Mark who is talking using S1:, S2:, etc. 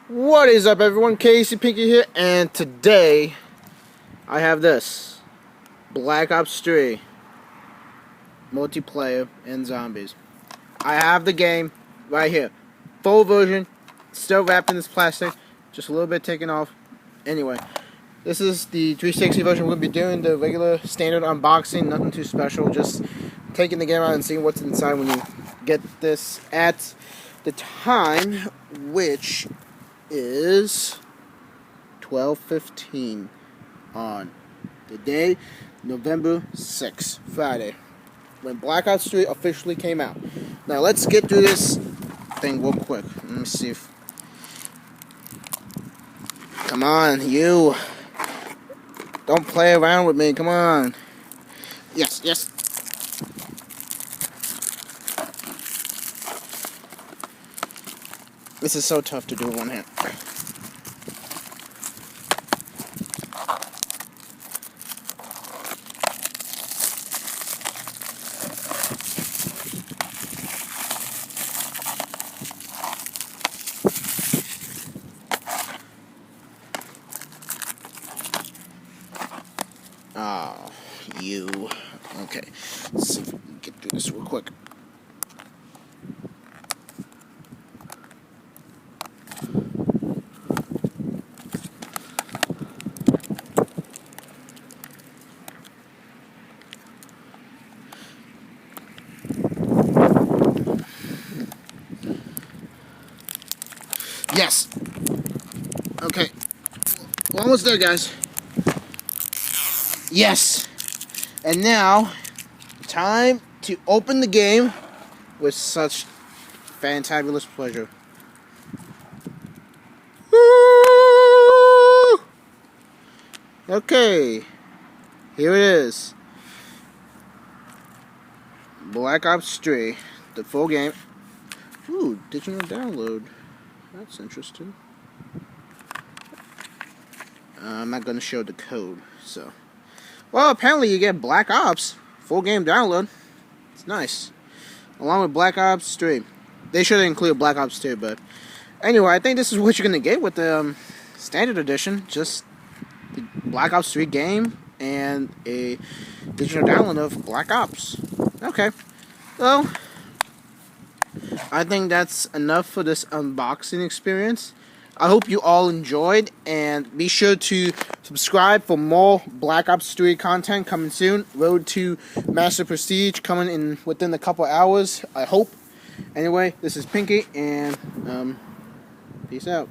S1: What is up, everyone? Casey Pinky here, and today I have this Black Ops 3 multiplayer and zombies. I have the game right here, full version, still wrapped in this plastic, just a little bit taken off. Anyway, this is the 360 version. We'll be doing the regular standard unboxing, nothing too special, just taking the game out and seeing what's inside when you get this at the time, which is 12:15 on the day, November 6th, Friday, when Black Ops 3 officially came out. Now let's get through this thing real quick. Let me see if... Come on, you. Don't play around with me, come on. Yes. This is so tough to do with one hand. Oh, you. Okay. Let's see if we can get through this real quick. Yes. Okay. We're almost there, guys. Yes. And now, time to open the game with such fantabulous pleasure. Woo! Okay. Here it is. Black Ops 3, the full game. Ooh, digital download. That's interesting. I'm not going to show the code, so. Well, apparently you get Black Ops, full game download. It's nice. Along with Black Ops 3. They should include Black Ops 2, but anyway, I think this is what you're going to get with the standard edition. Just the Black Ops 3 game and a digital download of Black Ops. Okay. Well, I think that's enough for this unboxing experience. I hope you all enjoyed, and be sure to subscribe for more Black Ops 3 content coming soon. Road to Master Prestige coming in within a couple hours, I hope. Anyway, this is Pinky, and peace out.